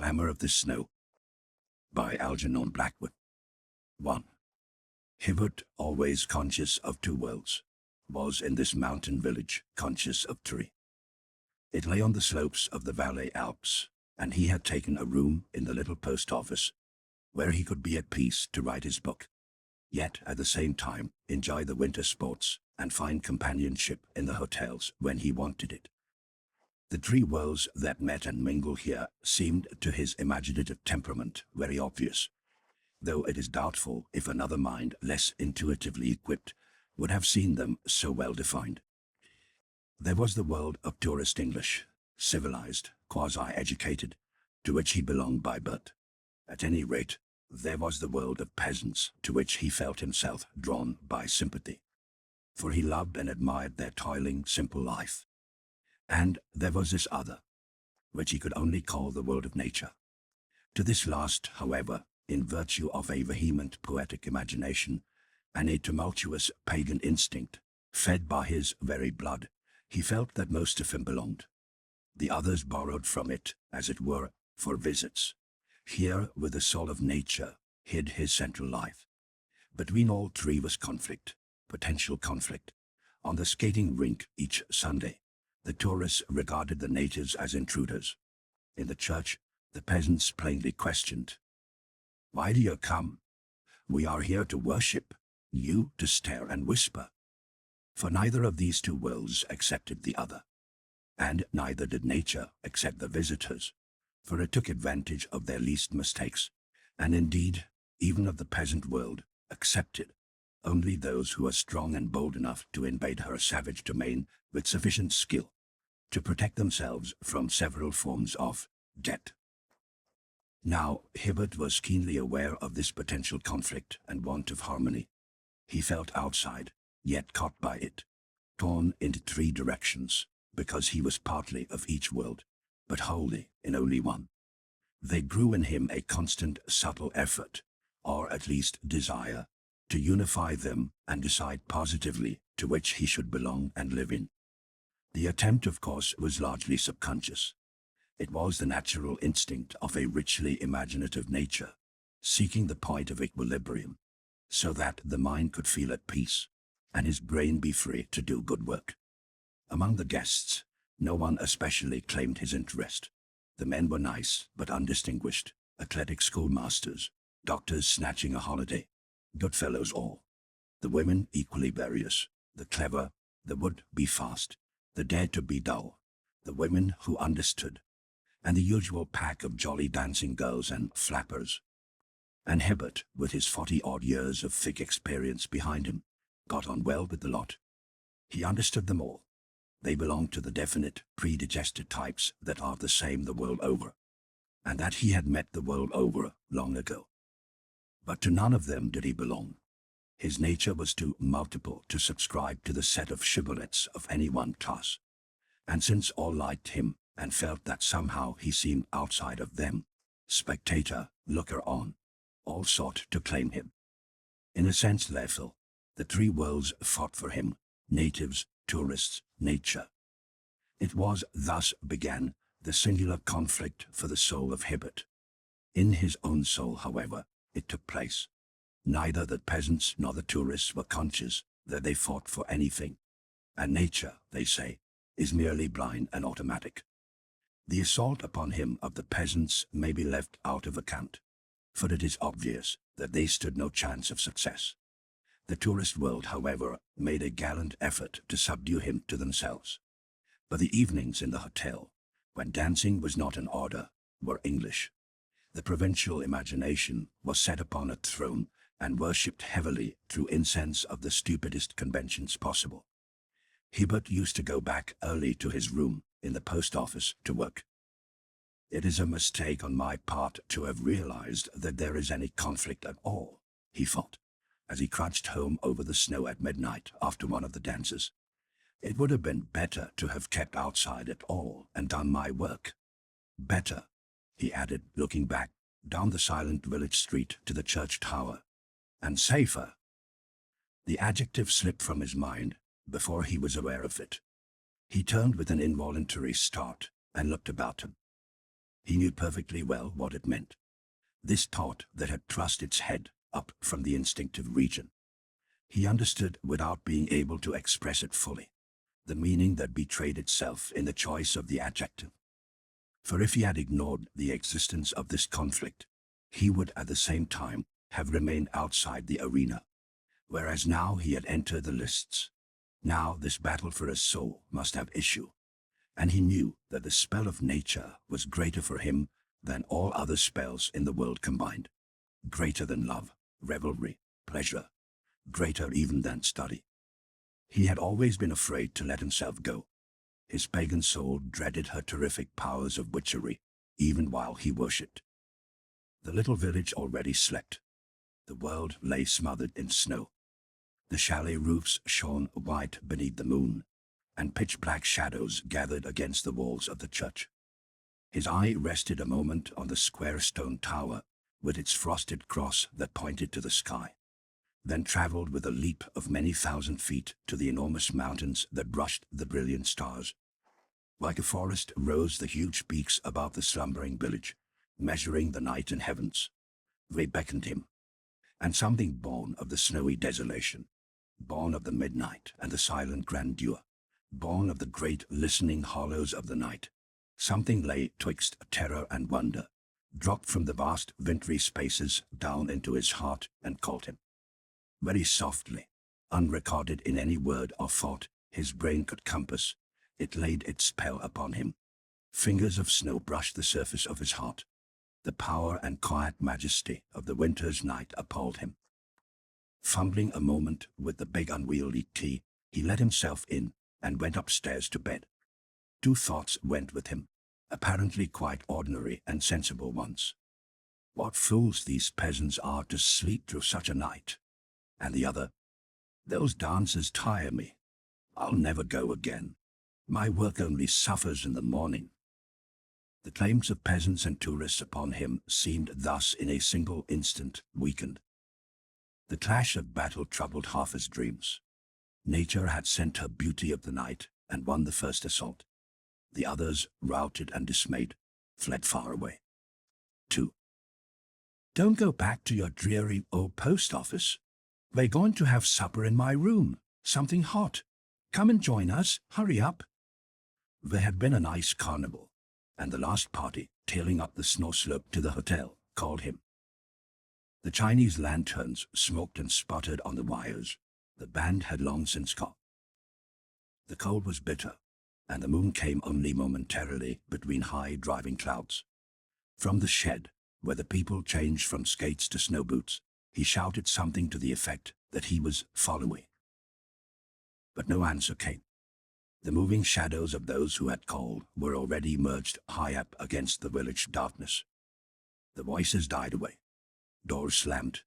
Glamour of the Snow by Algernon Blackwood. 1. Hibbert, always conscious of two worlds, was in this mountain village conscious of three. It lay on the slopes of the Swiss Alps, and he had taken a room in the little post office, where he could be at peace to write his book, yet at the same time enjoy the winter sports and find companionship in the hotels when he wanted it. The three worlds that met and mingled here seemed to his imaginative temperament very obvious, though it is doubtful if another mind less intuitively equipped would have seen them so well defined. There was the world of tourist English, civilized, quasi-educated, to which he belonged by birth. At any rate, there was the world of peasants, to which he felt himself drawn by sympathy, for he loved and admired their toiling, simple life. And there was this other, which he could only call the world of nature. To this last, however, in virtue of a vehement poetic imagination and a tumultuous pagan instinct, fed by his very blood, he felt that most of him belonged. The others borrowed from it, as it were, for visits. Here, with the soul of nature, hid his central life. Between all three was conflict, potential conflict. On the skating rink each Sunday, the tourists regarded the natives as intruders. In the church, the peasants plainly questioned, "Why do you come? We are here to worship, you to stare and whisper." For neither of these two worlds accepted the other, and neither did nature accept the visitors, for it took advantage of their least mistakes, and indeed, even of the peasant world, accepted only those who are strong and bold enough to invade her savage domain with sufficient skill to protect themselves from several forms of death. Now, Hibbert was keenly aware of this potential conflict and want of harmony. He felt outside, yet caught by it, torn into three directions, because he was partly of each world, but wholly in only one. There grew in him a constant, subtle effort, or at least desire, to unify them and decide positively to which he should belong and live in. The attempt, of course, was largely subconscious. It was the natural instinct of a richly imaginative nature, seeking the point of equilibrium, so that the mind could feel at peace, and his brain be free to do good work. Among the guests, no one especially claimed his interest. The men were nice but undistinguished, athletic schoolmasters, doctors snatching a holiday, good fellows all. The women equally various, the clever, the would-be fast, the dared to be dull, the women who understood, and the usual pack of jolly dancing girls and flappers. And Hibbert, with his 40-odd years of thick experience behind him, got on well with the lot. He understood them all. They belonged to the definite, predigested types that are the same the world over, and that he had met the world over long ago. But to none of them did he belong. His nature was too multiple to subscribe to the set of shibboleths of any one class, and since all liked him and felt that somehow he seemed outside of them, spectator, looker-on, all sought to claim him. In a sense, therefore, the three worlds fought for him, natives, tourists, nature. It was thus began the singular conflict for the soul of Hibbert. In his own soul, however, it took place. Neither the peasants nor the tourists were conscious that they fought for anything, and nature, they say, is merely blind and automatic. The assault upon him of the peasants may be left out of account, for it is obvious that they stood no chance of success. The tourist world, however, made a gallant effort to subdue him to themselves. But the evenings in the hotel, when dancing was not in order, were English. The provincial imagination was set upon a throne and worshipped heavily through incense of the stupidest conventions possible. Hibbert used to go back early to his room in the post office to work. It is a mistake on my part to have realized that there is any conflict at all, he thought, as he crouched home over the snow at midnight after one of the dances. It would have been better to have kept outside at all and done my work. Better, he added, looking back down the silent village street to the church tower. And safer. The adjective slipped from his mind before he was aware of it. He turned with an involuntary start and looked about him. He knew perfectly well what it meant. This thought that had thrust its head up from the instinctive region. He understood without being able to express it fully, the meaning that betrayed itself in the choice of the adjective. For if he had ignored the existence of this conflict, he would at the same time have remained outside the arena, whereas now he had entered the lists. Now this battle for his soul must have issue, and he knew that the spell of nature was greater for him than all other spells in the world combined, greater than love, revelry, pleasure, greater even than study. He had always been afraid to let himself go. His pagan soul dreaded her terrific powers of witchery, even while he worshipped. The little village already slept. The world lay smothered in snow. The chalet roofs shone white beneath the moon, and pitch-black shadows gathered against the walls of the church. His eye rested a moment on the square stone tower, with its frosted cross that pointed to the sky, then traveled with a leap of many thousand feet to the enormous mountains that brushed the brilliant stars. Like a forest rose the huge peaks above the slumbering village, measuring the night and heavens. They beckoned him, and something born of the snowy desolation, born of the midnight and the silent grandeur, born of the great listening hollows of the night, something lay twixt terror and wonder, dropped from the vast wintry spaces down into his heart and called him. Very softly, unrecorded in any word or thought his brain could compass, it laid its spell upon him. Fingers of snow brushed the surface of his heart. The power and quiet majesty of the winter's night appalled him. Fumbling a moment with the big unwieldy key, he let himself in and went upstairs to bed. Two thoughts went with him, apparently quite ordinary and sensible ones. What fools these peasants are to sleep through such a night. And the other, those dances tire me. I'll never go again. My work only suffers in the morning. The claims of peasants and tourists upon him seemed thus in a single instant weakened. The clash of battle troubled half his dreams. Nature had sent her beauty of the night and won the first assault. The others, routed and dismayed, fled far away. 2. Don't go back to your dreary old post office. We're going to have supper in my room, something hot. Come and join us, hurry up. There had been a nice carnival, and the last party, tailing up the snow slope to the hotel, called him. The Chinese lanterns smoked and sputtered on the wires. The band had long since gone. The cold was bitter, and the moon came only momentarily between high driving clouds. From the shed, where the people changed from skates to snow boots, he shouted something to the effect that he was following. But no answer came. The moving shadows of those who had called were already merged high up against the village darkness. The voices died away. Doors slammed.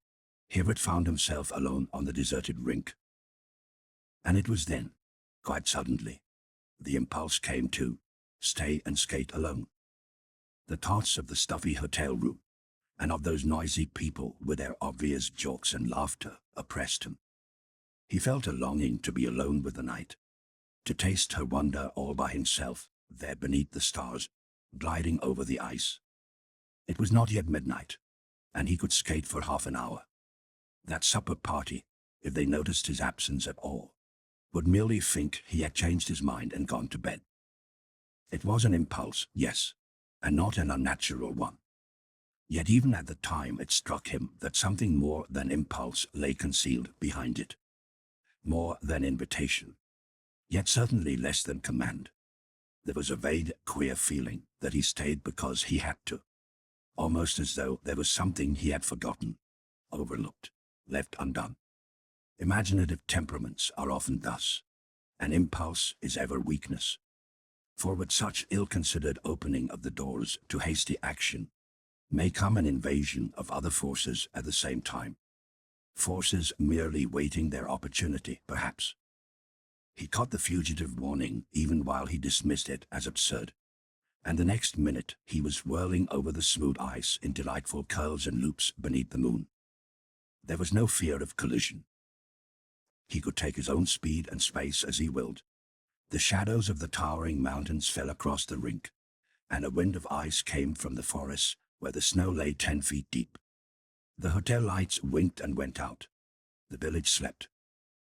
Hibbert found himself alone on the deserted rink. And it was then, quite suddenly, the impulse came to stay and skate alone. The thoughts of the stuffy hotel room and of those noisy people with their obvious jokes and laughter oppressed him. He felt a longing to be alone with the night, to taste her wonder all by himself, there beneath the stars, gliding over the ice. It was not yet midnight, and he could skate for half an hour. That supper party, if they noticed his absence at all, would merely think he had changed his mind and gone to bed. It was an impulse, yes, and not an unnatural one. Yet even at the time it struck him that something more than impulse lay concealed behind it. More than invitation, yet certainly less than command. There was a vague, queer feeling that he stayed because he had to, almost as though there was something he had forgotten, overlooked, left undone. Imaginative temperaments are often thus. An impulse is ever weakness. For with such ill-considered opening of the doors to hasty action may come an invasion of other forces at the same time. Forces merely waiting their opportunity, perhaps. He caught the fugitive warning even while he dismissed it as absurd, and the next minute he was whirling over the smooth ice in delightful curls and loops beneath the moon. There was no fear of collision. He could take his own speed and space as he willed. The shadows of the towering mountains fell across the rink, and a wind of ice came from the forest where the snow lay 10 feet deep. The hotel lights winked and went out. The village slept.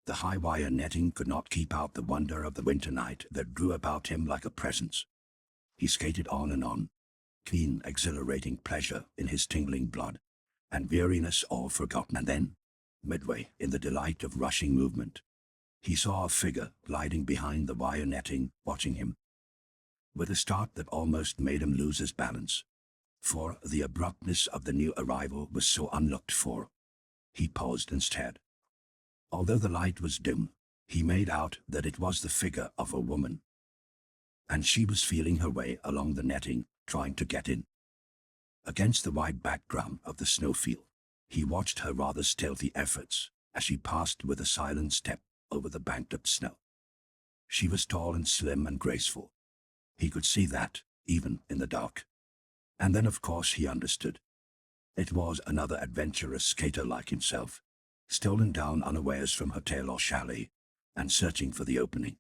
The high wire netting could not keep out the wonder of the winter night that grew about him like a presence. He skated on, keen, exhilarating pleasure in his tingling blood, and weariness all forgotten. And then, midway in the delight of rushing movement, he saw a figure gliding behind the wire netting, watching him, with a start that almost made him lose his balance. For the abruptness of the new arrival was so unlooked for. He paused and stared. Although the light was dim, he made out that it was the figure of a woman, and she was feeling her way along the netting, trying to get in. Against the white background of the snowfield, he watched her rather stealthy efforts as she passed with a silent step over the banked-up snow. She was tall and slim and graceful. He could see that, even in the dark. And then, of course, he understood. It was another adventurous skater like himself, stolen down unawares from hotel or chalet, and searching for the opening.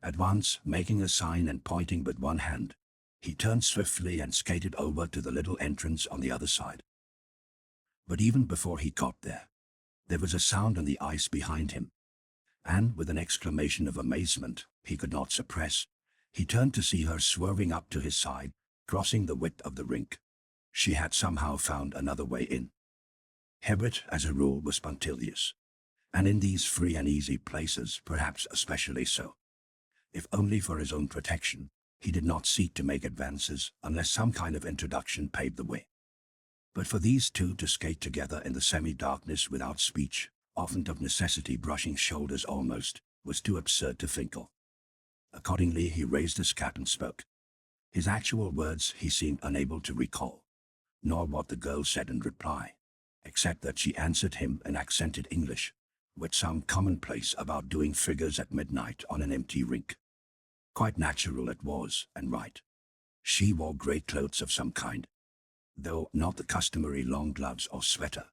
At once, making a sign and pointing with one hand, he turned swiftly and skated over to the little entrance on the other side. But even before he got there was a sound on the ice behind him, and with an exclamation of amazement he could not suppress, he turned to see her swerving up to his side, crossing the width of the rink. She had somehow found another way in. Hibbert, as a rule, was punctilious, and in these free and easy places perhaps especially so. If only for his own protection, he did not seek to make advances unless some kind of introduction paved the way. But for these two to skate together in the semi-darkness without speech, often of necessity brushing shoulders almost, was too absurd to think of. Accordingly, he raised his cap and spoke. His actual words he seemed unable to recall, nor what the girl said in reply, except that she answered him in accented English, with some commonplace about doing figures at midnight on an empty rink. Quite natural it was, and right. She wore grey clothes of some kind, though not the customary long gloves or sweater,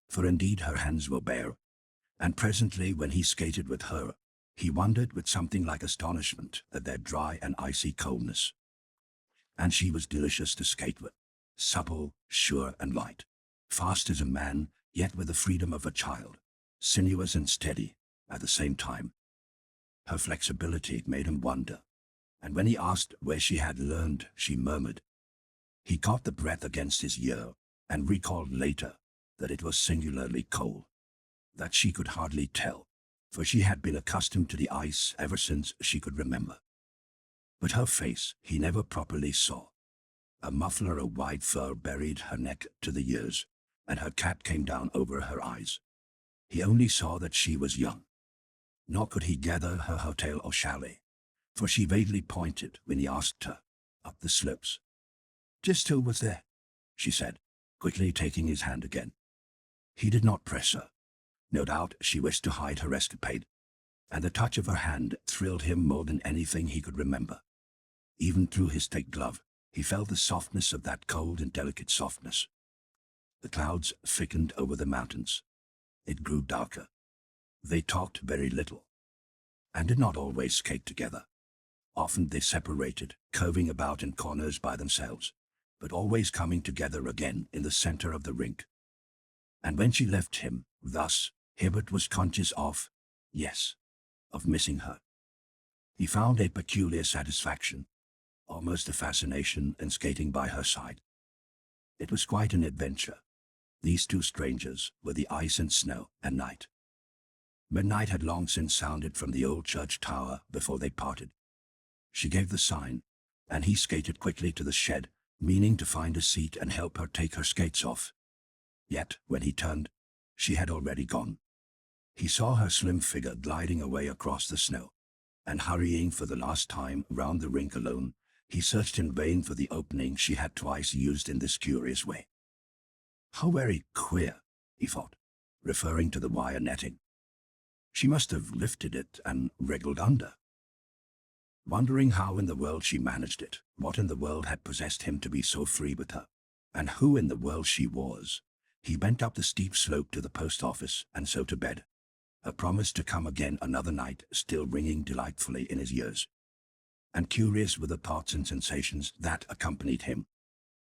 for indeed her hands were bare, and presently when he skated with her, he wondered with something like astonishment at their dry and icy coldness. And she was delicious to skate with, supple, sure and light, fast as a man, yet with the freedom of a child, sinuous and steady at the same time. Her flexibility made him wonder, and when he asked where she had learned, she murmured. He caught the breath against his ear, and recalled later that it was singularly cold, that she could hardly tell, for she had been accustomed to the ice ever since she could remember. But her face he never properly saw. A muffler of white fur buried her neck to the ears, and her cap came down over her eyes. He only saw that she was young. Nor could he gather her hotel or chalet, for she vaguely pointed when he asked her, up the slopes. "Just who was there?" she said, quickly taking his hand again. He did not press her. No doubt she wished to hide her escapade, and the touch of her hand thrilled him more than anything he could remember. Even through his thick glove, he felt the softness of that cold and delicate softness. The clouds thickened over the mountains. It grew darker. They talked very little, and did not always skate together. Often they separated, curving about in corners by themselves, but always coming together again in the center of the rink. And when she left him, thus, Hibbert was conscious of missing her. He found a peculiar satisfaction, almost a fascination, in skating by her side. It was quite an adventure, these two strangers, with the ice and snow and night. Midnight had long since sounded from the old church tower before they parted. She gave the sign, and he skated quickly to the shed, meaning to find a seat and help her take her skates off. Yet, when he turned, she had already gone. He saw her slim figure gliding away across the snow, and hurrying for the last time round the rink alone, he searched in vain for the opening she had twice used in this curious way. How very queer, he thought, referring to the wire netting. She must have lifted it and wriggled under. Wondering how in the world she managed it, what in the world had possessed him to be so free with her, and who in the world she was, he went up the steep slope to the post office and so to bed, a promise to come again another night still ringing delightfully in his ears. and curious were the thoughts and sensations that accompanied him.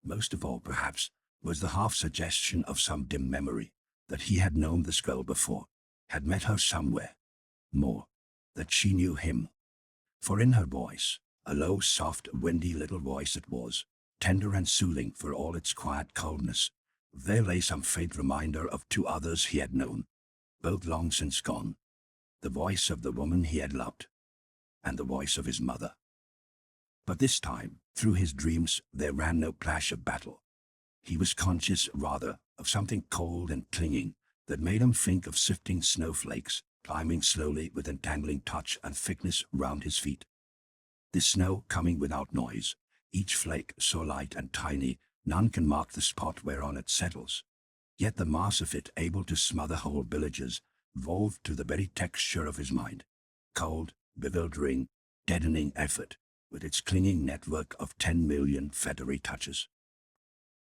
Most of all, perhaps, was the half-suggestion of some dim memory that he had known this girl before, had met her somewhere. More, that she knew him. For in her voice, a low, soft, windy little voice it was, tender and soothing for all its quiet coldness, there lay some faint reminder of two others he had known, both long since gone. The voice of the woman he had loved, and the voice of his mother. But this time, through his dreams, there ran no clash of battle. He was conscious, rather, of something cold and clinging that made him think of sifting snowflakes, climbing slowly with entangling touch and thickness round his feet. This snow coming without noise, each flake so light and tiny, none can mark the spot whereon it settles. Yet the mass of it able to smother whole villages, wove to the very texture of his mind. Cold, bewildering, deadening effort, with its clinging network of 10 million feathery touches.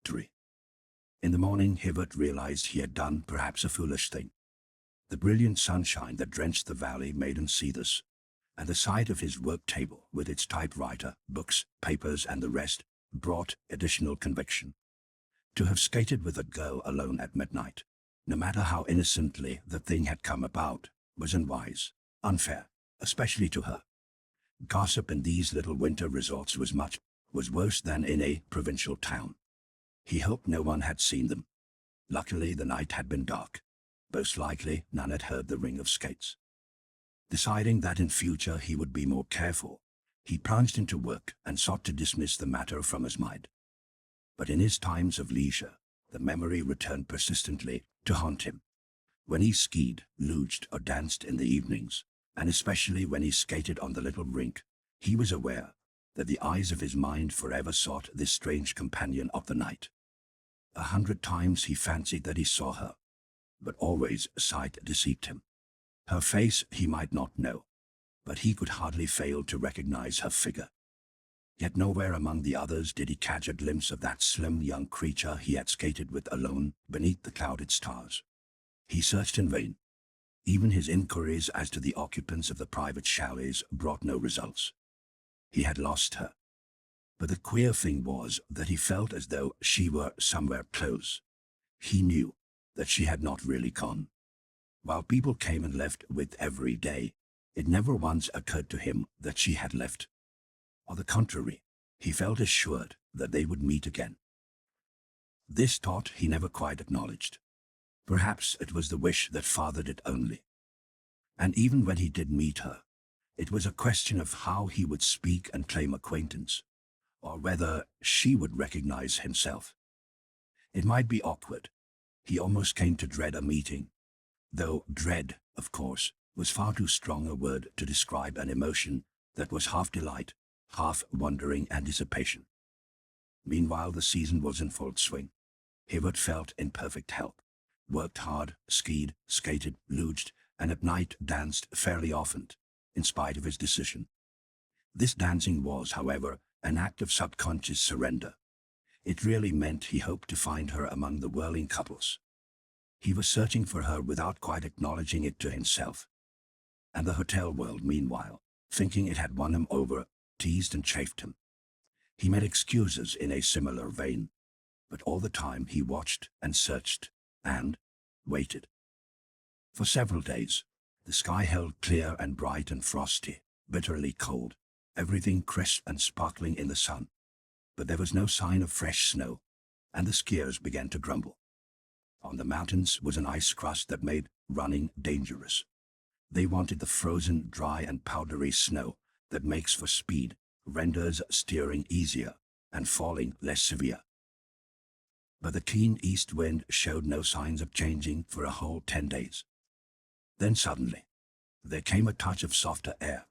3. In the morning, Hibbert realized he had done perhaps a foolish thing. The brilliant sunshine that drenched the valley made him see this, and the sight of his work table with its typewriter, books, papers, and the rest brought additional conviction. To have skated with a girl alone at midnight, no matter how innocently the thing had come about, was unwise, unfair, especially to her. Gossip in these little winter resorts was worse than in a provincial town. He hoped no one had seen them. Luckily the night had been dark. Most likely none had heard the ring of skates. Deciding that in future he would be more careful, he plunged into work and sought to dismiss the matter from his mind. But in his times of leisure, the memory returned persistently to haunt him. When he skied, luged, or danced in the evenings, and especially when he skated on the little rink, he was aware that the eyes of his mind forever sought this strange companion of the night. 100 times he fancied that he saw her, but always sight deceived him. Her face he might not know, but he could hardly fail to recognize her figure. Yet nowhere among the others did he catch a glimpse of that slim young creature he had skated with alone beneath the clouded stars. He searched in vain. Even his inquiries as to the occupants of the private chalets brought no results. He had lost her. But the queer thing was that he felt as though she were somewhere close. He knew that she had not really gone. While people came and left with every day, it never once occurred to him that she had left. On the contrary, he felt assured that they would meet again. This thought he never quite acknowledged. Perhaps it was the wish that fathered it only. And even when he did meet her, it was a question of how he would speak and claim acquaintance, or whether she would recognize himself. It might be awkward. He almost came to dread a meeting, though dread, of course, was far too strong a word to describe an emotion that was half delight, half wondering anticipation. Meanwhile the season was in full swing. Hibbert felt in perfect health, worked hard, skied, skated, luged, and at night danced fairly often, in spite of his decision. This dancing was, however, an act of subconscious surrender. It really meant he hoped to find her among the whirling couples. He was searching for her without quite acknowledging it to himself. And the hotel world, meanwhile, thinking it had won him over, teased and chaffed him. He made excuses in a similar vein, but all the time he watched and searched and waited. For several days, the sky held clear and bright and frosty, bitterly cold, everything crisp and sparkling in the sun. But there was no sign of fresh snow, and the skiers began to grumble. On the mountains was an ice crust that made running dangerous. They wanted the frozen, dry and powdery snow that makes for speed, renders steering easier, and falling less severe. But the keen east wind showed no signs of changing for a whole 10 days. Then suddenly, there came a touch of softer air,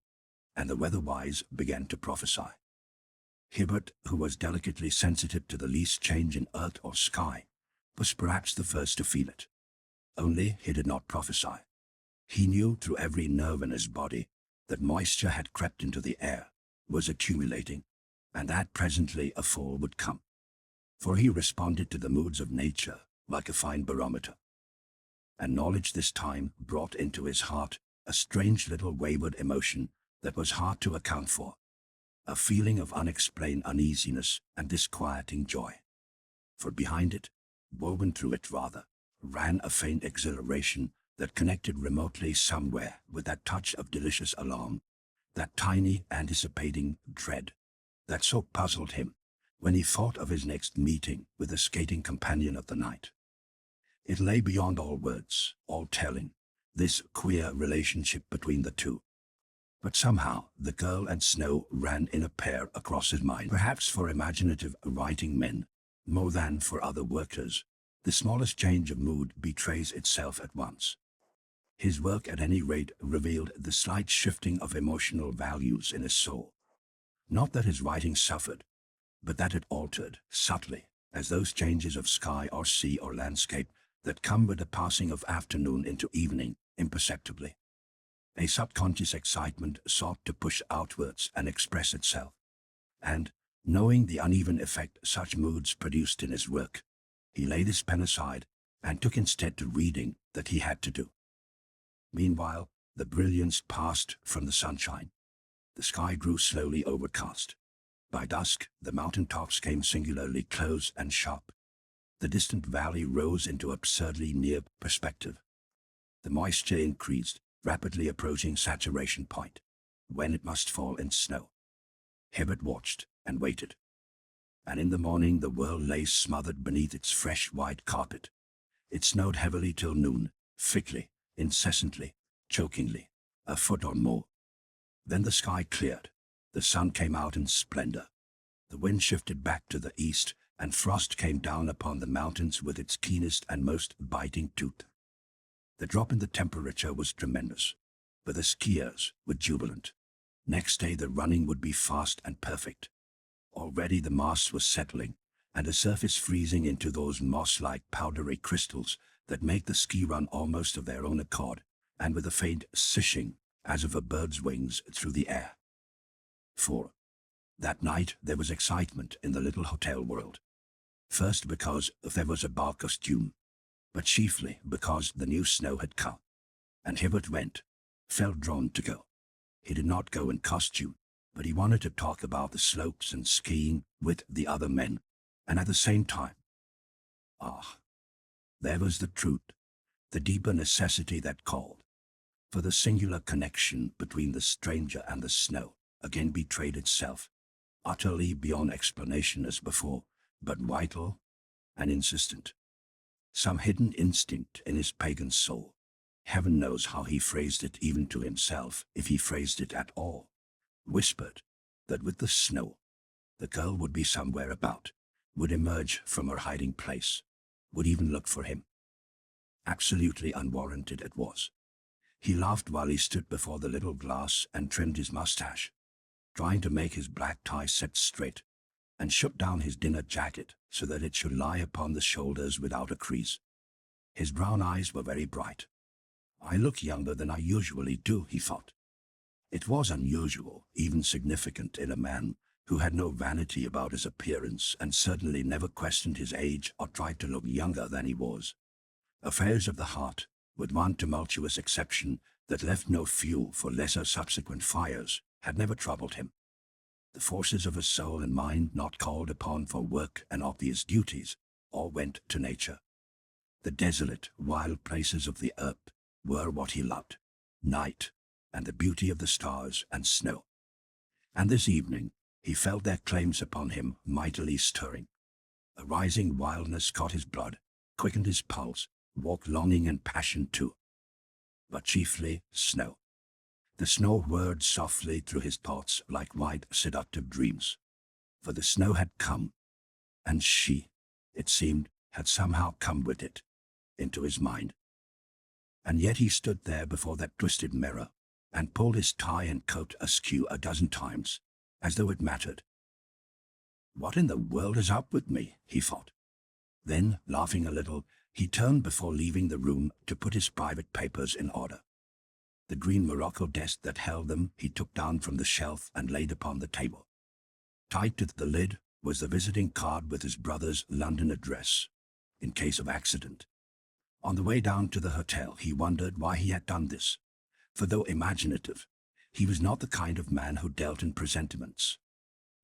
and the weather-wise began to prophesy. Hibbert, who was delicately sensitive to the least change in earth or sky, was perhaps the first to feel it. Only he did not prophesy. He knew through every nerve in his body that moisture had crept into the air, was accumulating, and that presently a fall would come. For he responded to the moods of nature like a fine barometer. And knowledge this time brought into his heart a strange little wayward emotion that was hard to account for. a feeling of unexplained uneasiness and disquieting joy. For behind it, woven through it rather, ran a faint exhilaration that connected remotely somewhere with that touch of delicious alarm, that tiny anticipating dread that so puzzled him when he thought of his next meeting with the skating companion of the night. It lay beyond all words, all telling, this queer relationship between the two. But somehow the girl and snow ran in a pair across his mind. Perhaps for imaginative writing men, more than for other workers, the smallest change of mood betrays itself at once. His work at any rate revealed the slight shifting of emotional values in his soul. Not that his writing suffered, but that it altered, subtly, as those changes of sky or sea or landscape that come with the passing of afternoon into evening, imperceptibly. A subconscious excitement sought to push outwards and express itself. And, knowing the uneven effect such moods produced in his work, he laid his pen aside and took instead to reading that he had to do. Meanwhile, the brilliance passed from the sunshine. The sky grew slowly overcast. By dusk, the mountain tops came singularly close and sharp. The distant valley rose into absurdly near perspective. The moisture increased, rapidly approaching saturation point, when it must fall in snow. Hibbert watched and waited. And in the morning the world lay smothered beneath its fresh white carpet. It snowed heavily till noon, thickly, incessantly, chokingly, a foot or more. Then the sky cleared. The sun came out in splendor. The wind shifted back to the east, and frost came down upon the mountains with its keenest and most biting tooth. The drop in the temperature was tremendous, but the skiers were jubilant. Next day the running would be fast and perfect. Already the mass was settling, and the surface freezing into those moss-like powdery crystals that make the ski run almost of their own accord, and with a faint sishing, as of a bird's wings, through the air. For that night there was excitement in the little hotel world. First because there was a ball costume, but chiefly because the new snow had come. And Hibbert felt drawn to go. He did not go in costume, but he wanted to talk about the slopes and skiing with the other men, and at the same time. There was the truth, the deeper necessity that called. For the singular connection between the stranger and the snow again betrayed itself, utterly beyond explanation as before, but vital and insistent. Some hidden instinct in his pagan soul, heaven knows how he phrased it even to himself, if he phrased it at all, whispered that with the snow, the girl would be somewhere about, would emerge from her hiding place, would even look for him. Absolutely unwarranted it was. He laughed while he stood before the little glass and trimmed his mustache, trying to make his black tie set straight, and shook down his dinner jacket so that it should lie upon the shoulders without a crease. His brown eyes were very bright. I look younger than I usually do, he thought. It was unusual, even significant in a man who had no vanity about his appearance and certainly never questioned his age or tried to look younger than he was. Affairs of the heart, with one tumultuous exception that left no fuel for lesser subsequent fires, had never troubled him. The forces of his soul and mind, not called upon for work and obvious duties, all went to nature. The desolate, wild places of the earth were what he loved, night, and the beauty of the stars and snow. And this evening, he felt their claims upon him mightily stirring. A rising wildness caught his blood, quickened his pulse, woke longing and passion too. But chiefly snow. The snow whirred softly through his thoughts like white, seductive dreams. For the snow had come, and she, it seemed, had somehow come with it, into his mind. And yet he stood there before that twisted mirror, and pulled his tie and coat askew a dozen times, as though it mattered. What in the world is up with me, he thought. Then, laughing a little, he turned before leaving the room to put his private papers in order. The green morocco desk that held them he took down from the shelf and laid upon the table. Tied to the lid was the visiting card with his brother's London address, in case of accident. On the way down to the hotel he wondered why he had done this, for though imaginative, he was not the kind of man who dealt in presentiments,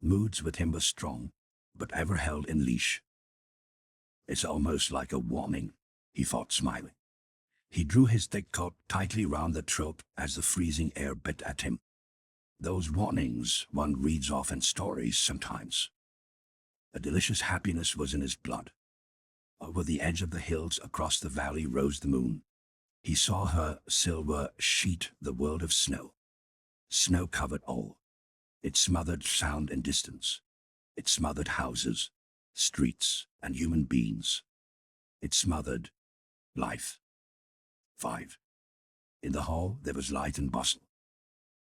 Moods with him were strong, but ever held in leash. It's almost like a warning, he thought, smiling. He drew his thick coat tightly round the throat as the freezing air bit at him. Those warnings one reads of in stories sometimes. A delicious happiness was in his blood. Over the edge of the hills across the valley rose the moon. He saw her silver sheet the world of snow. Snow covered all. It smothered sound and distance. It smothered houses, streets, and human beings. It smothered life. 5. In the hall there was light and bustle.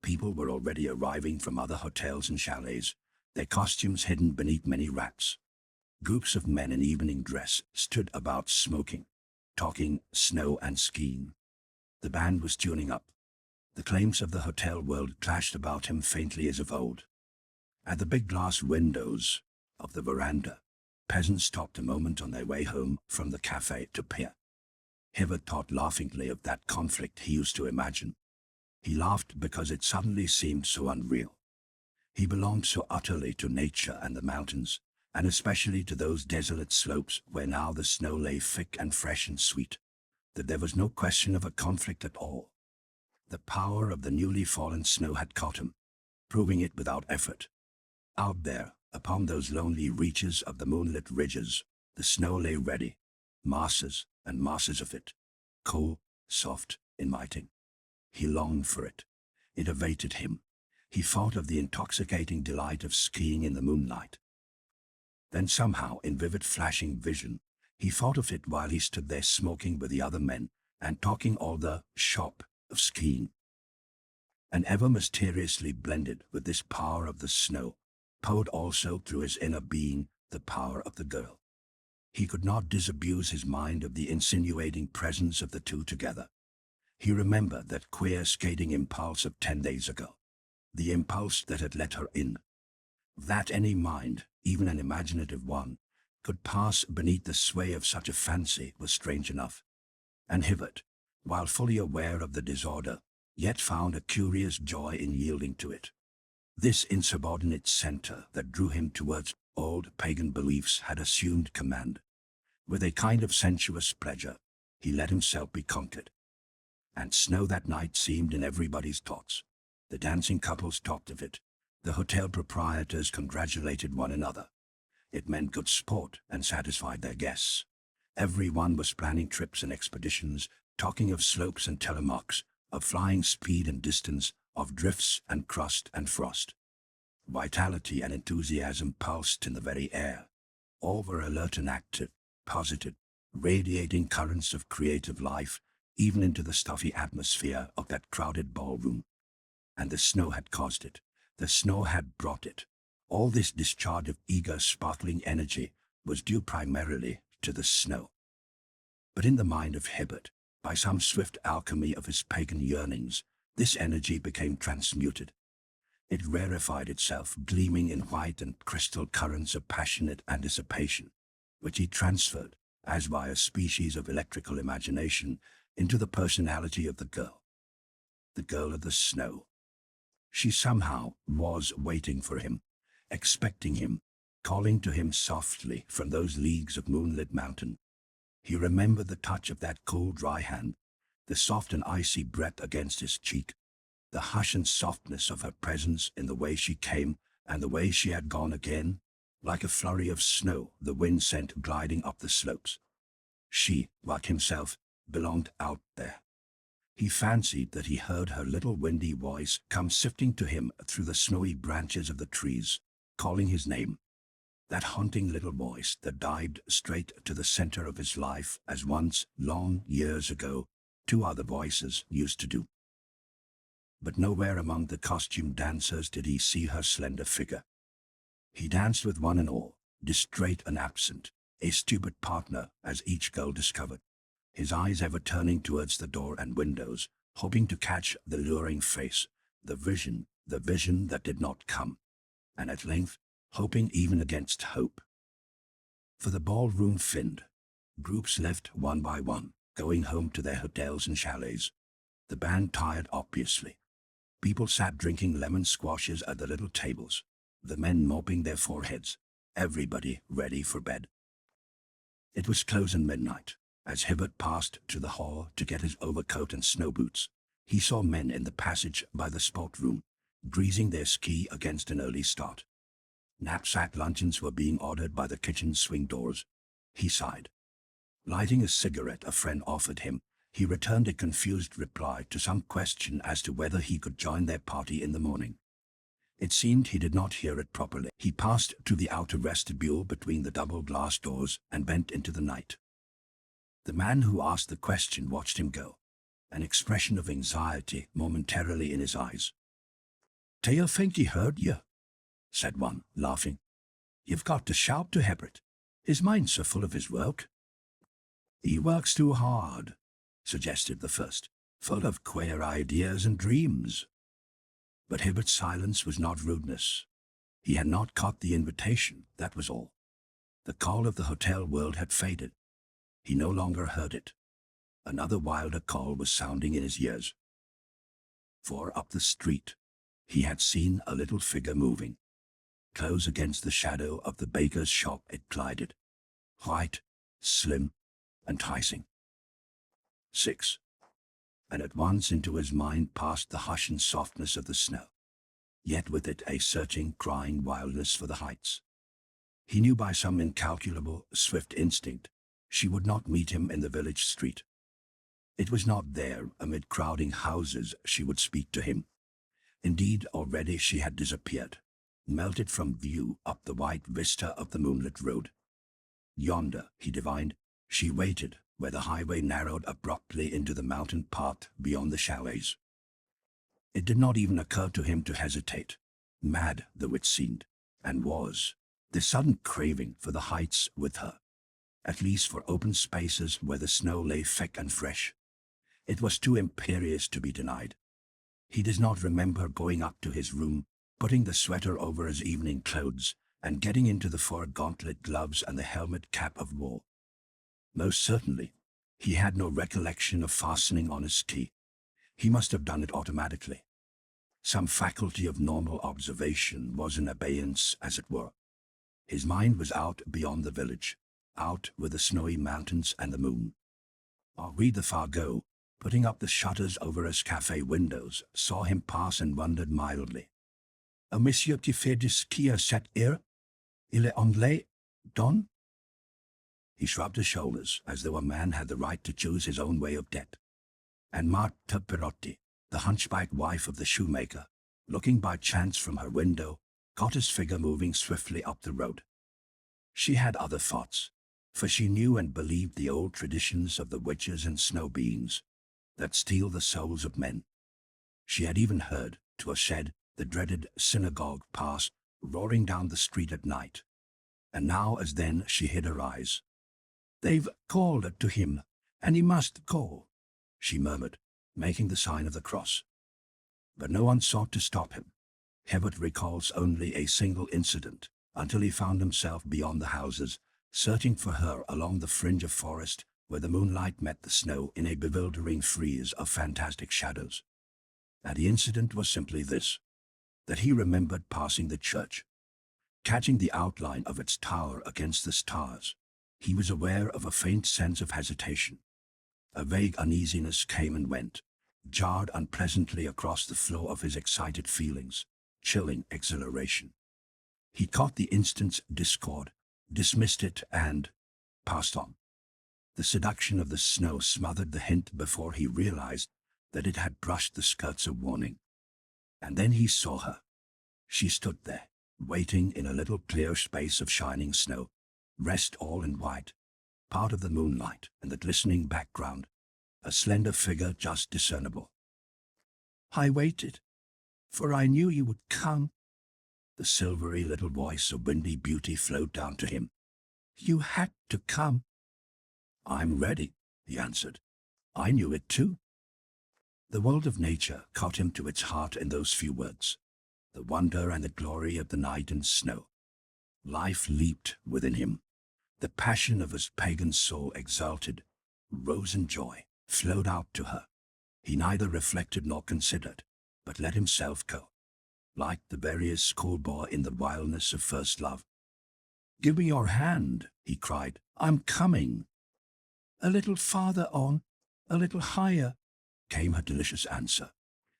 People were already arriving from other hotels and chalets, their costumes hidden beneath many wraps. Groups of men in evening dress stood about smoking, talking snow and skiing. The band was tuning up. The claims of the hotel world clashed about him faintly as of old. At the big glass windows of the veranda, peasants stopped a moment on their way home from the cafe to peer. Hibbert thought laughingly of that conflict he used to imagine. He laughed because it suddenly seemed so unreal. He belonged so utterly to nature and the mountains, and especially to those desolate slopes where now the snow lay thick and fresh and sweet, that there was no question of a conflict at all. The power of the newly fallen snow had caught him, proving it without effort. Out there, upon those lonely reaches of the moonlit ridges, the snow lay ready, masses and masses of it, cool, soft, inviting. He longed for it. It awaited him. He thought of the intoxicating delight of skiing in the moonlight. Then somehow, in vivid flashing vision, he thought of it while he stood there smoking with the other men and talking all the shop of skiing. And ever mysteriously blended with this power of the snow, poured also through his inner being the power of the girl. He could not disabuse his mind of the insinuating presence of the two together. He remembered that queer skating impulse of 10 days ago, the impulse that had let her in. That any mind, even an imaginative one, could pass beneath the sway of such a fancy was strange enough. And Hibbert, while fully aware of the disorder, yet found a curious joy in yielding to it. This insubordinate center that drew him towards old pagan beliefs had assumed command. With a kind of sensuous pleasure, he let himself be conquered. And snow that night seemed in everybody's thoughts. The dancing couples talked of it. The hotel proprietors congratulated one another. It meant good sport and satisfied their guests. Everyone was planning trips and expeditions, talking of slopes and telemarks, of flying speed and distance, of drifts and crust and frost. Vitality and enthusiasm pulsed in the very air. All were alert and active, positive, radiating currents of creative life, even into the stuffy atmosphere of that crowded ballroom. And the snow had caused it. The snow had brought it. All this discharge of eager, sparkling energy was due primarily to the snow. But in the mind of Hibbert, by some swift alchemy of his pagan yearnings, this energy became transmuted. It rarefied itself, gleaming in white and crystal currents of passionate anticipation, which he transferred, as by a species of electrical imagination, into the personality of the girl of the snow. She somehow was waiting for him, expecting him, calling to him softly from those leagues of moonlit mountain. He remembered the touch of that cool, dry hand, the soft and icy breath against his cheek, the hush and softness of her presence in the way she came and the way she had gone again, like a flurry of snow the wind sent gliding up the slopes. She, like himself, belonged out there. He fancied that he heard her little windy voice come sifting to him through the snowy branches of the trees, calling his name. That haunting little voice that dived straight to the center of his life as once, long years ago, 2 other voices used to do. But nowhere among the costumed dancers did he see her slender figure. He danced with one and all, distrait and absent, a stupid partner as each girl discovered, his eyes ever turning towards the door and windows, hoping to catch the luring face, the vision that did not come, and at length, hoping even against hope. For the ballroom thinned. Groups left one by one, going home to their hotels and chalets. The band tired obviously. People sat drinking lemon squashes at the little tables. the men mopping their foreheads, everybody ready for bed. It was close on midnight. As Hibbert passed to the hall to get his overcoat and snow boots, he saw men in the passage by the sport room, greasing their ski against an early start. Knapsack luncheons were being ordered by the kitchen swing doors. He sighed. Lighting a cigarette a friend offered him, he returned a confused reply to some question as to whether he could join their party in the morning. It seemed he did not hear it properly. He passed to the outer vestibule between the double glass doors and bent into the night. The man who asked the question watched him go, an expression of anxiety momentarily in his eyes. "Tail think he heard you," said one, laughing. "You've got to shout to Hibbert. His mind's so full of his work." "He works too hard," suggested the first, "full of queer ideas and dreams." But Hibbert's silence was not rudeness. He had not caught the invitation, that was all. The call of the hotel world had faded. He no longer heard it. Another wilder call was sounding in his ears. For up the street, he had seen a little figure moving. Close against the shadow of the baker's shop it glided, white, slim, enticing. 6. And at once into his mind passed the hush and softness of the snow, yet with it a searching, crying wildness for the heights. He knew by some incalculable, swift instinct she would not meet him in the village street. It was not there, amid crowding houses, she would speak to him. Indeed, already she had disappeared, melted from view up the white vista of the moonlit road. Yonder, he divined, she waited, where the highway narrowed abruptly into the mountain path beyond the chalets. It did not even occur to him to hesitate, mad though it seemed, and was, this sudden craving for the heights with her, at least for open spaces where the snow lay thick and fresh. It was too imperious to be denied. He does not remember going up to his room, putting the sweater over his evening clothes, and getting into the fur gauntlet gloves and the helmet cap of wool. Most certainly, he had no recollection of fastening on his ski. He must have done it automatically. Some faculty of normal observation was in abeyance, as it were. His mind was out beyond the village, out with the snowy mountains and the moon. Henri the Fargo, putting up the shutters over his cafe windows, saw him pass and wondered mildly. "A monsieur qui fait du ski à cette heure? Il est anglais, don?" He shrugged his shoulders, as though a man had the right to choose his own way of death. And Martha Perotti, the hunchback wife of the shoemaker, looking by chance from her window, caught his figure moving swiftly up the road. She had other thoughts, for she knew and believed the old traditions of the witches and snow beings that steal the souls of men. She had even heard, 'twas said, the dreaded synagogue pass roaring down the street at night. And now as then she hid her eyes. "They've called to him, and he must go," she murmured, making the sign of the cross. But no one sought to stop him. Hibbert recalls only a single incident, until he found himself beyond the houses, searching for her along the fringe of forest where the moonlight met the snow in a bewildering frieze of fantastic shadows. And the incident was simply this, that he remembered passing the church. Catching the outline of its tower against the stars, he was aware of a faint sense of hesitation. A vague uneasiness came and went, jarred unpleasantly across the flow of his excited feelings, chilling exhilaration. He caught the instant's discord, dismissed it, and passed on. The seduction of the snow smothered the hint before he realized that it had brushed the skirts of warning. And then he saw her. She stood there, waiting in a little clear space of shining snow, dressed all in white, part of the moonlight and the glistening background, a slender figure just discernible. "I waited, for I knew you would come." The silvery little voice of windy beauty flowed down to him. "You had to come." "I'm ready," he answered. "I knew it too." The world of nature caught him to its heart in those few words, the wonder and the glory of the night and snow. Life leaped within him. The passion of his pagan soul exulted, rose in joy, flowed out to her. He neither reflected nor considered, but let himself go. like the veriest schoolboy in the wildness of first love. "Give me your hand," he cried. "I'm coming." "A little farther on, a little higher," came her delicious answer.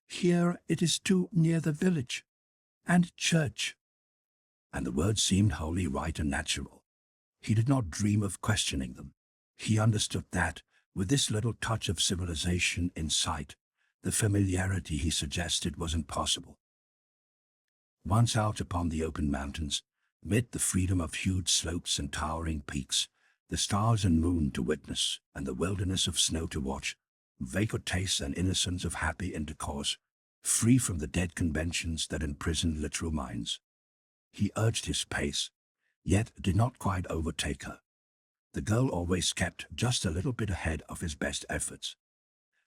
"Here it is too near the village and church." And the words seemed wholly right and natural. He did not dream of questioning them. He understood that, with this little touch of civilization in sight, the familiarity he suggested was impossible. Once out upon the open mountains, mid the freedom of huge slopes and towering peaks, the stars and moon to witness, and the wilderness of snow to watch, vacant tastes and innocence of happy intercourse, free from the dead conventions that imprison literal minds. He urged his pace, yet did not quite overtake her. The girl always kept just a little bit ahead of his best efforts.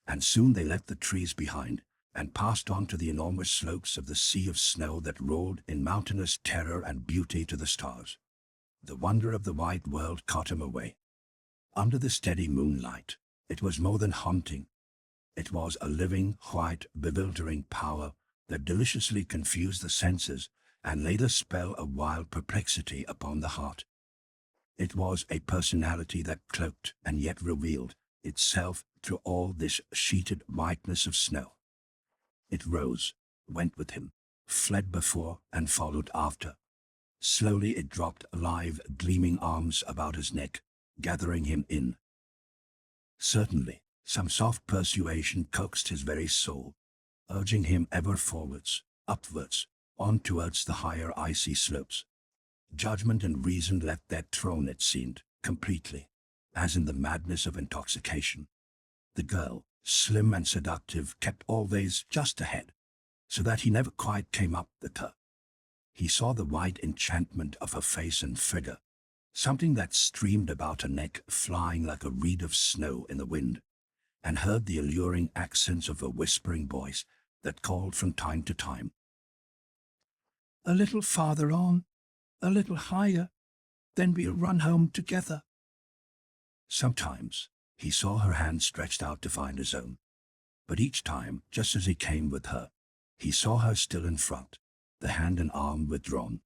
And soon they left the trees behind, and passed on to the enormous slopes of the sea of snow that rolled in mountainous terror and beauty to the stars. The wonder of the wide world caught him away. Under the steady moonlight, it was more than haunting. It was a living, white, bewildering power that deliciously confused the senses and laid a spell of wild perplexity upon the heart. It was a personality that cloaked and yet revealed itself through all this sheeted whiteness of snow. It rose, went with him, fled before and followed after. Slowly it dropped live, gleaming arms about his neck, gathering him in. Certainly, some soft persuasion coaxed his very soul, urging him ever forwards, upwards, on towards the higher icy slopes. Judgment and reason left their throne, it seemed, completely, as in the madness of intoxication. The girl, slim and seductive, kept always just ahead, so that he never quite came up with her. He saw the white enchantment of her face and figure, something that streamed about her neck flying like a reed of snow in the wind, and heard the alluring accents of her whispering voice that called from time to time. "A little farther on, a little higher, then we'll run home together." Sometimes he saw her hand stretched out to find his own, but each time, just as he came with her, he saw her still in front, the hand and arm withdrawn.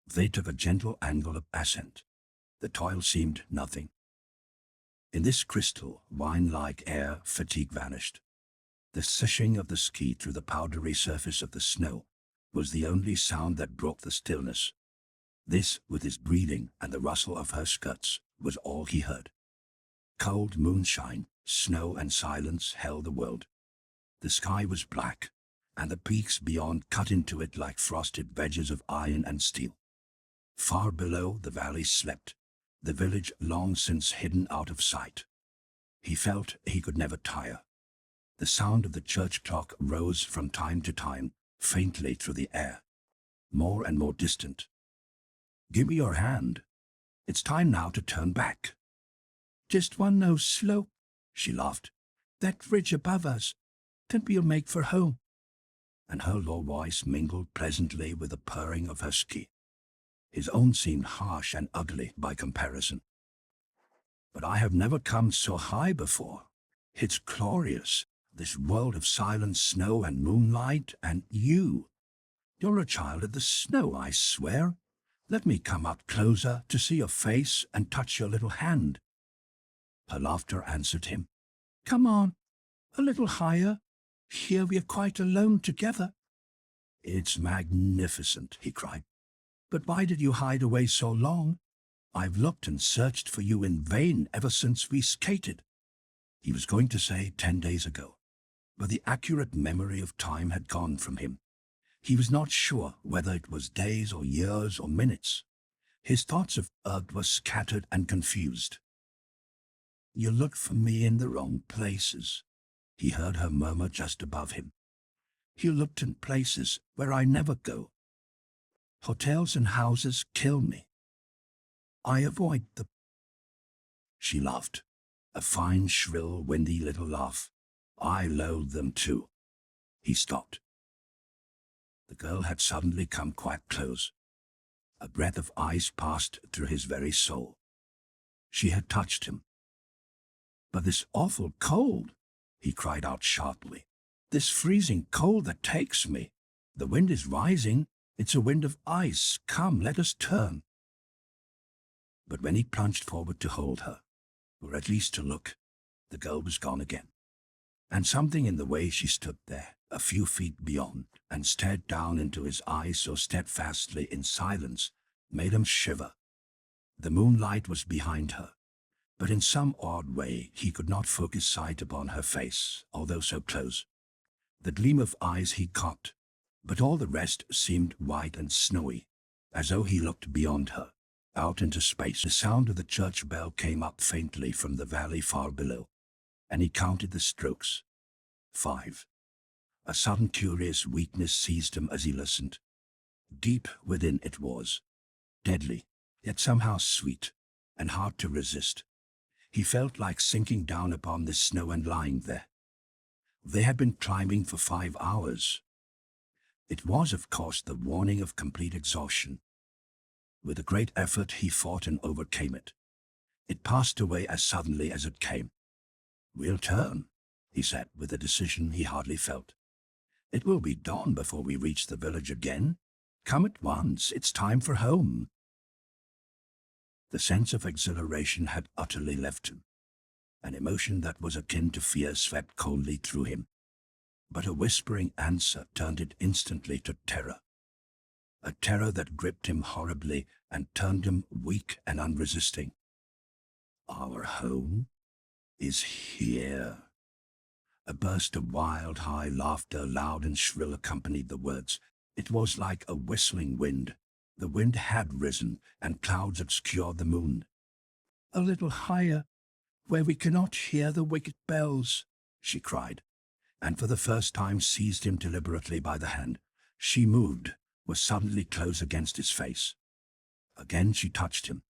They took a gentle angle of ascent. The toil seemed nothing. In this crystal, wine-like air, fatigue vanished. The sishing of the ski through the powdery surface of the snow was the only sound that broke the stillness. This, with his breathing and the rustle of her skirts, was all he heard. Cold moonshine, snow and silence held the world. The sky was black, and the peaks beyond cut into it like frosted wedges of iron and steel. Far below the valley slept, the village long since hidden out of sight. He felt he could never tire. The sound of the church clock rose from time to time, faintly through the air, more and more distant. "Give me your hand. It's time now to turn back." "Just one more slope," she laughed. "That ridge above us, then we'll make for home." And her low voice mingled pleasantly with the purring of her ski. His own seemed harsh and ugly by comparison. "But I have never come so high before. It's glorious, this world of silent snow and moonlight, and you. You're a child of the snow, I swear. Let me come up closer to see your face and touch your little hand." Her laughter answered him. "Come on, a little higher. Here we are quite alone together." "It's magnificent," he cried. "But why did you hide away so long? I've looked and searched for you in vain ever since we skated." He was going to say 10 days ago, but the accurate memory of time had gone from him. He was not sure whether it was days or years or minutes. His thoughts of Earth were scattered and confused. "You look for me in the wrong places," he heard her murmur just above him. "You looked in places where I never go. Hotels and houses kill me. I avoid them." She laughed, a fine, shrill, windy little laugh. "I loathe them too." He stopped. The girl had suddenly come quite close. A breath of ice passed through his very soul. She had touched him. "But this awful cold," he cried out sharply. "This freezing cold that takes me. "The wind is rising. It's a wind of ice. Come, let us turn." But when he plunged forward to hold her, or at least to look, the girl was gone again. And something in the way she stood there, a few feet beyond, and stared down into his eyes so steadfastly in silence, made him shiver. The moonlight was behind her, but in some odd way he could not focus sight upon her face, although so close. The gleam of eyes he caught, but all the rest seemed white and snowy, as though he looked beyond her, out into space. The sound of the church bell came up faintly from the valley far below, and he counted the strokes. 5. A sudden curious weakness seized him as he listened. Deep within it was, deadly, yet somehow sweet, and hard to resist. He felt like sinking down upon the snow and lying there. They had been climbing for 5 hours. It was, of course, the warning of complete exhaustion. With a great effort he fought and overcame it. It passed away as suddenly as it came. "We'll turn," he said with a decision he hardly felt. "It will be dawn before we reach the village again. Come at once, it's time for home." The sense of exhilaration had utterly left him. An emotion that was akin to fear swept coldly through him. But a whispering answer turned it instantly to terror. A terror that gripped him horribly and turned him weak and unresisting. "Our home is here." A burst of wild, high laughter, loud and shrill, accompanied the words. It was like a whistling wind. The wind had risen, and clouds obscured the moon. "A little higher, where we cannot hear the wicked bells," she cried, and for the first time seized him deliberately by the hand. She moved, was suddenly close against his face. Again she touched him.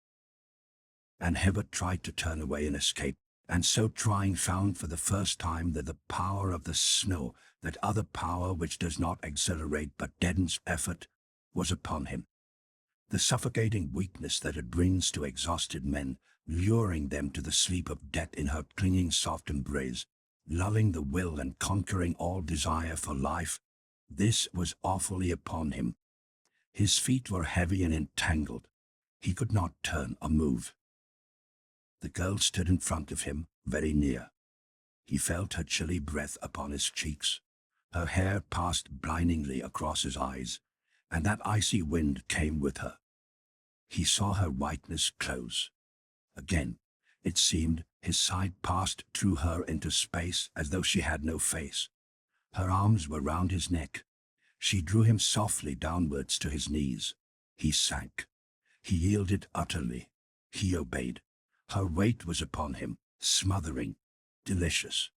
And Hibbert tried to turn away and escape, and so trying found for the first time that the power of the snow, that other power which does not exhilarate but deadens effort, was upon him. The suffocating weakness that it brings to exhausted men, luring them to the sleep of death in her clinging soft embrace, lulling the will and conquering all desire for life, this was awfully upon him. His feet were heavy and entangled. He could not turn or move. The girl stood in front of him, very near. He felt her chilly breath upon his cheeks. Her hair passed blindingly across his eyes, and that icy wind came with her. He saw her whiteness close. Again, it seemed, his side passed through her into space as though she had no face. Her arms were round his neck. She drew him softly downwards to his knees. He sank. He yielded utterly. He obeyed. Her weight was upon him, smothering, delicious.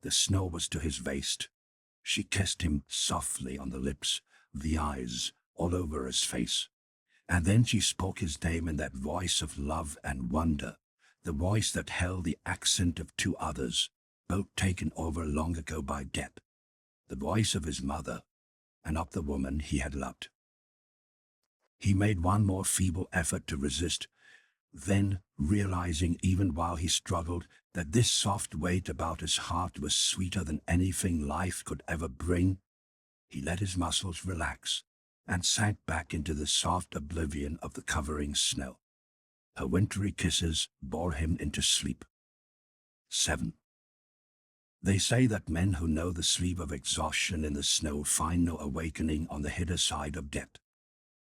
The snow was to his waist. She kissed him softly on the lips, the eyes, all over his face. And then she spoke his name in that voice of love and wonder, the voice that held the accent of two others, both taken over long ago by death, the voice of his mother, and of the woman he had loved. He made one more feeble effort to resist, then, realizing even while he struggled that this soft weight about his heart was sweeter than anything life could ever bring, he let his muscles relax and sank back into the soft oblivion of the covering snow. Her wintry kisses bore him into sleep. 7. They say that men who know the sleep of exhaustion in the snow find no awakening on the hither side of death.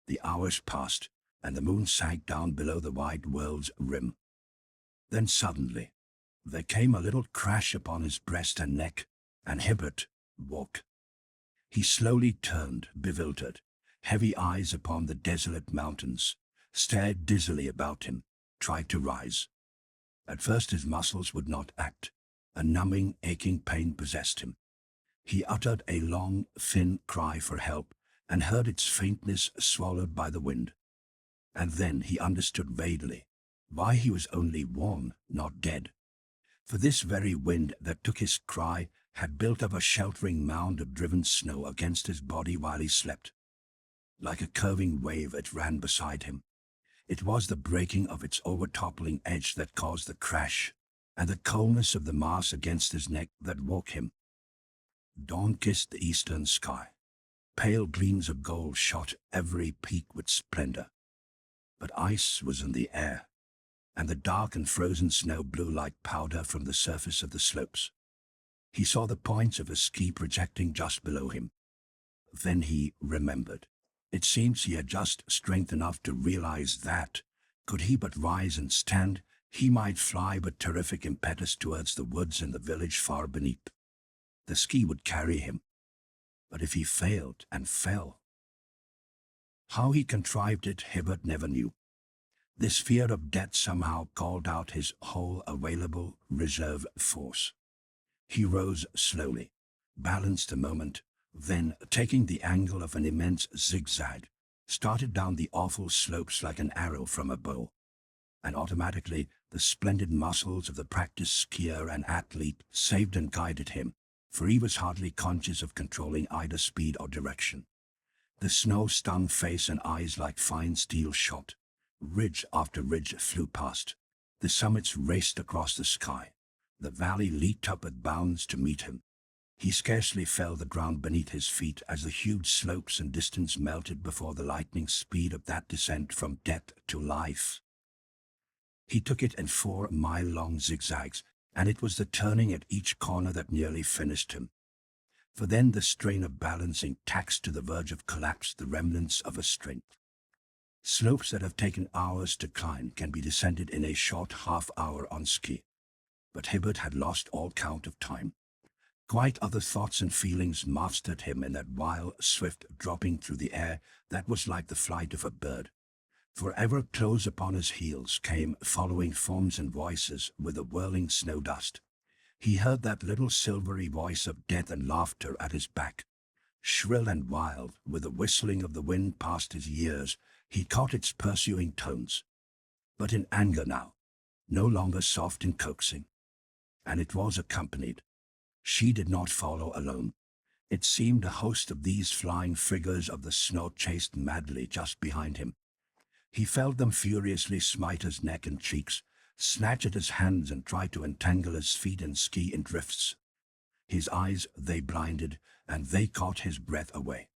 The hours passed, and the moon sank down below the wide world's rim. Then suddenly, there came a little crash upon his breast and neck, and Hibbert woke. He slowly turned, bewildered, heavy eyes upon the desolate mountains, stared dizzily about him, tried to rise. At first his muscles would not act. A numbing, aching pain possessed him. He uttered a long, thin cry for help, and heard its faintness swallowed by the wind. And then he understood vaguely why he was only warm, not dead. For this very wind that took his cry had built up a sheltering mound of driven snow against his body while he slept. Like a curving wave it ran beside him. It was the breaking of its overtoppling edge that caused the crash, and the coldness of the mass against his neck that woke him. Dawn kissed the eastern sky. Pale gleams of gold shot every peak with splendor. But ice was in the air, and the dark and frozen snow blew like powder from the surface of the slopes. He saw the points of a ski projecting just below him. Then he remembered. It seems he had just strength enough to realize that, could he but rise and stand, he might fly with terrific impetus towards the woods and the village far beneath. The ski would carry him. But if he failed and fell? How he contrived it, Hibbert never knew. This fear of death somehow called out his whole available reserve force. He rose slowly, balanced a moment, then, taking the angle of an immense zigzag, started down the awful slopes like an arrow from a bow. And automatically, the splendid muscles of the practiced skier and athlete saved and guided him, for he was hardly conscious of controlling either speed or direction. The snow stung face and eyes like fine steel shot. Ridge after ridge flew past. The summits raced across the sky. The valley leaped up with bounds to meet him. He scarcely felt the ground beneath his feet as the huge slopes and distance melted before the lightning speed of that descent from death to life. He took it in 4-mile-long zigzags, and it was the turning at each corner that nearly finished him. For then the strain of balancing taxed to the verge of collapse the remnants of a strength. Slopes that have taken hours to climb can be descended in a short half-hour on ski. But Hibbert had lost all count of time. Quite other thoughts and feelings mastered him in that wild, swift dropping through the air that was like the flight of a bird. For ever close upon his heels came following forms and voices with the whirling snow dust. He heard that little silvery voice of death and laughter at his back. Shrill and wild, with the whistling of the wind past his ears, he caught its pursuing tones. But in anger now, no longer soft and coaxing. And it was accompanied. She did not follow alone. It seemed a host of these flying figures of the snow chased madly just behind him. He felt them furiously smite his neck and cheeks, snatch at his hands and try to entangle his feet and ski in drifts. His eyes they blinded, and they caught his breath away.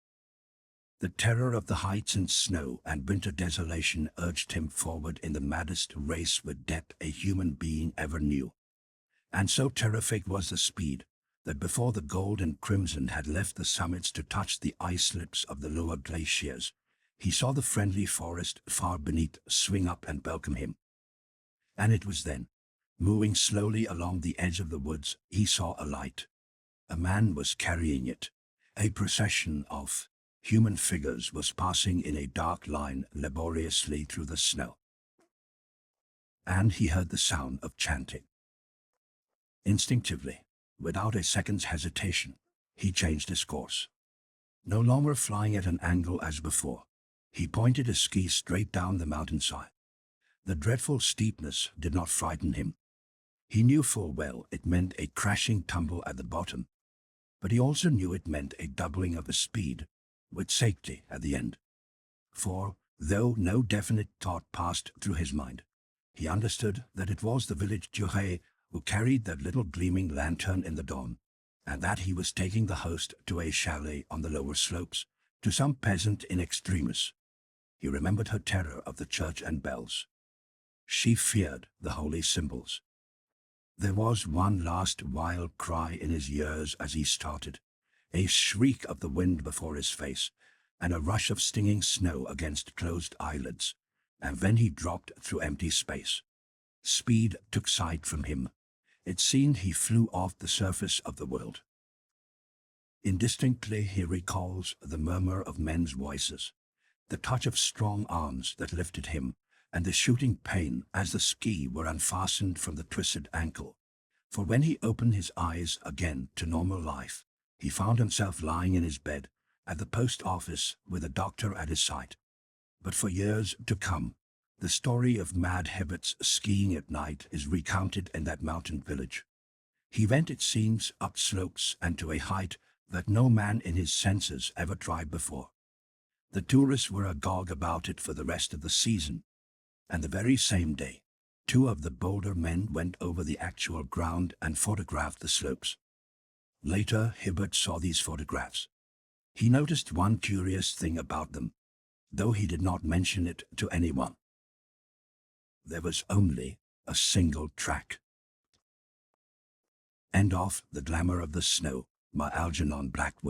The terror of the heights and snow and winter desolation urged him forward in the maddest race with death a human being ever knew. And so terrific was the speed, that before the gold and crimson had left the summits to touch the ice slips of the lower glaciers, he saw the friendly forest far beneath swing up and welcome him. And it was then, moving slowly along the edge of the woods, he saw a light. A man was carrying it. A procession of human figures was passing in a dark line laboriously through the snow. And he heard the sound of chanting. Instinctively, without a second's hesitation, he changed his course. No longer flying at an angle as before, he pointed his ski straight down the mountainside. The dreadful steepness did not frighten him. He knew full well it meant a crashing tumble at the bottom, but he also knew it meant a doubling of the speed, with safety at the end. For, though no definite thought passed through his mind, he understood that it was the village curé who carried that little gleaming lantern in the dawn, and that he was taking the host to a chalet on the lower slopes, to some peasant in extremis. He remembered her terror of the church and bells. She feared the holy symbols. There was one last wild cry in his ears as he started, a shriek of the wind before his face, and a rush of stinging snow against closed eyelids, and then he dropped through empty space. Speed took sight from him. It seemed he flew off the surface of the world. Indistinctly he recalls the murmur of men's voices, the touch of strong arms that lifted him, and the shooting pain as the ski were unfastened from the twisted ankle. For when he opened his eyes again to normal life, he found himself lying in his bed at the post office with a doctor at his side. But for years to come, the story of Mad Hibbert's skiing at night is recounted in that mountain village. He went, it seems, up slopes and to a height that no man in his senses ever tried before. The tourists were agog about it for the rest of the season, and the very same day, 2 of the bolder men went over the actual ground and photographed the slopes. Later, Hibbert saw these photographs. He noticed one curious thing about them, though he did not mention it to anyone. There was only a single track. End of The Glamour of the Snow by Algernon Blackwood.